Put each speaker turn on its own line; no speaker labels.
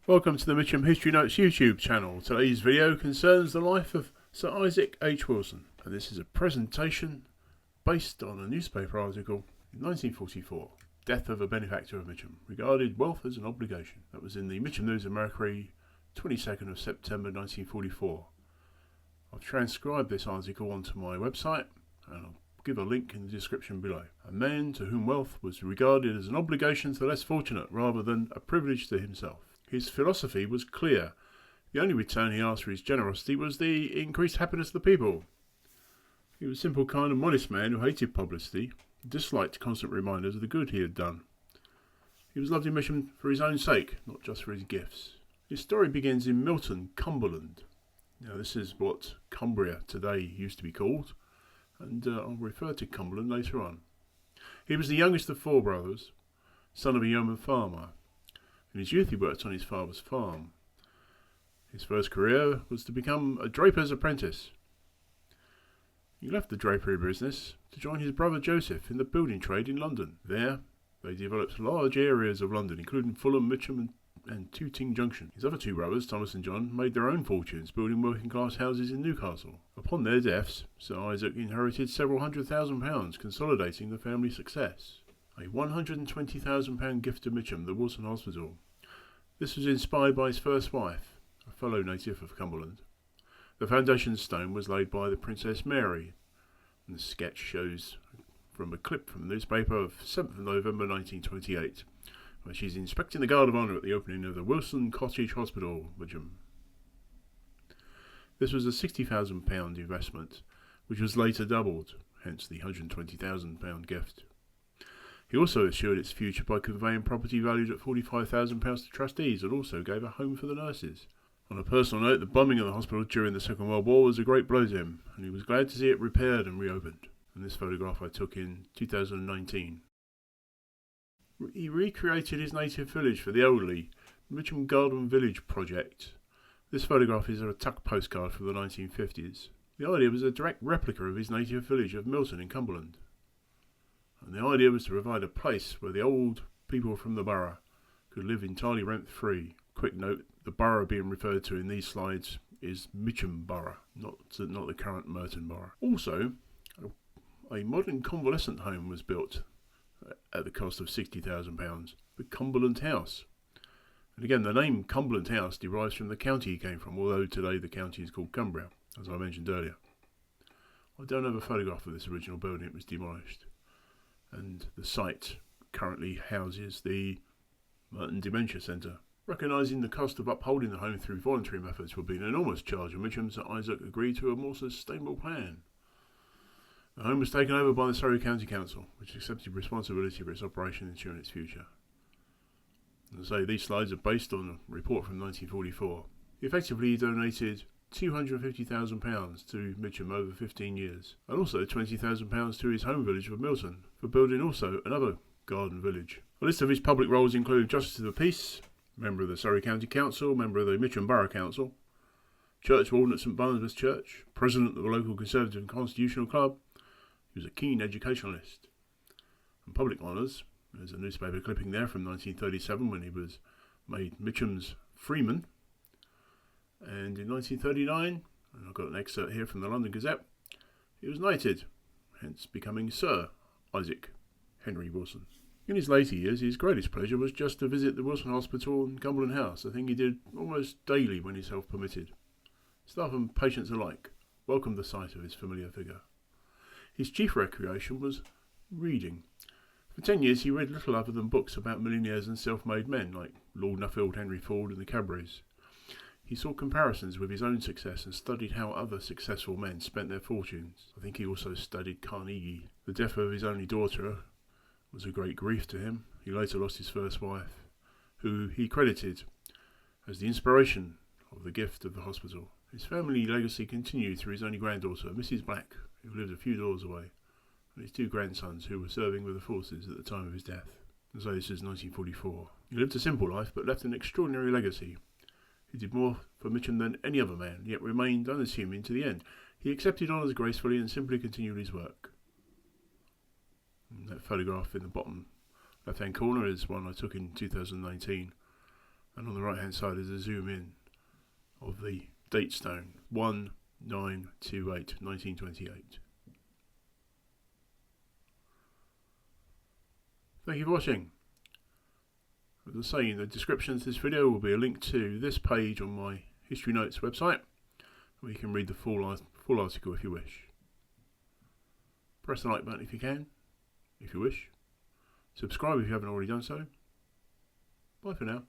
Welcome to the Mitcham History Notes YouTube channel. Today's video concerns the life of Sir Isaac H. Wilson, and this is a presentation based on a newspaper article in 1944, Death of a Benefactor of Mitcham, regarded wealth as an obligation. That was in the Mitcham News Mercury, 22nd of September 1944. I've transcribed this article onto my website, and I'll give a link in the description below. A man to whom wealth was regarded as an obligation to the less fortunate rather than a privilege to himself. His philosophy was clear. The only return he asked for his generosity was the increased happiness of the people. He was a simple, kind and modest man who hated publicity, disliked constant reminders of the good he had done. He was loved in Mitcham for his own sake, not just for his gifts. His story begins in Milton, Cumberland. Now this is what Cumbria today used to be called, and I'll refer to Cumberland later on. He was the youngest of four brothers, son of a yeoman farmer. In his youth he worked on his father's farm. His first career was to become a draper's apprentice. He left the drapery business to join his brother Joseph in the building trade in London. There they developed large areas of London, including Fulham, Mitcham and Tooting Junction. His other two brothers, Thomas and John, made their own fortunes building working-class houses in Newcastle. Upon their deaths, Sir Isaac inherited several £100,000, consolidating the family success. A £120,000 gift to Mitcham, the Wilson Hospital. This was inspired by his first wife, a fellow native of Cumberland. The foundation stone was laid by the Princess Mary, and the sketch shows from a clip from the newspaper of 7th of November 1928, where she's inspecting the Guard of Honour at the opening of the Wilson Cottage Hospital, Mitcham. This was a £60,000 investment, which was later doubled, hence the £120,000 gift. He also assured its future by conveying property valued at £45,000 to trustees, and also gave a home for the nurses. On a personal note, the bombing of the hospital during the Second World War was a great blow to him, and he was glad to see it repaired and reopened. And this photograph I took in 2019. He recreated his native village for the elderly, the Mitcham Garden Village project. This photograph is a tuck postcard from the 1950s. The idea was a direct replica of his native village of Milton in Cumberland. And the idea was to provide a place where the old people from the borough could live entirely rent-free. Quick note, the borough being referred to in these slides is Mitcham Borough, not the current Merton Borough. Also, a modern convalescent home was built at the cost of £60,000, the Cumberland House. And again, the name Cumberland House derives from the county he came from, although today the county is called Cumbria, as I mentioned earlier. I don't have a photograph of this original building, it was demolished. And the site currently houses the Merton Dementia Centre. Recognising the cost of upholding the home through voluntary methods would be an enormous charge, and Mitcham Sir Isaac agreed to a more sustainable plan. The home was taken over by the Surrey County Council, which accepted responsibility for its operation and ensuring its future. As I say, these slides are based on a report from 1944. He effectively donated £250,000 to Mitcham over 15 years, and also £20,000 to his home village of Milton for building also another garden village. A list of his public roles include Justice of the Peace, member of the Surrey County Council, member of the Mitcham Borough Council, Church Warden at St Barnabas Church, president of the local Conservative and Constitutional Club. He was a keen educationalist. And public honours, there's a newspaper clipping there from 1937 when he was made Mitcham's Freeman. And in 1939, and I've got an excerpt here from the London Gazette, he was knighted, hence becoming Sir Isaac Henry Wilson. In his later years, his greatest pleasure was just to visit the Wilson Hospital and Cumberland House, a thing he did almost daily when his health permitted. Staff and patients alike welcomed the sight of his familiar figure. His chief recreation was reading. For 10 years he read little other than books about millionaires and self-made men like Lord Nuffield, Henry Ford and the Cadburys. He saw comparisons with his own success and studied how other successful men spent their fortunes. I think he also studied Carnegie. The death of his only daughter was a great grief to him. He later lost his first wife, who he credited as the inspiration of the gift of the hospital. His family legacy continued through his only granddaughter, Mrs. Black, who lived a few doors away, and his two grandsons who were serving with the forces at the time of his death. And so this is 1944. He lived a simple life but left an extraordinary legacy. He did more for Mitcham than any other man, yet remained unassuming to the end. He accepted honours gracefully and simply continued his work. And that photograph in the bottom left-hand corner is one I took in 2019 And on the right hand side is a zoom in of the date stone, 1928, 1928. Thank you for watching. As I say, in the description of this video will be a link to this page on my History Notes website, where you can read the full article if you wish. Press the like button if you can, if you wish. Subscribe if you haven't already done so. Bye for now.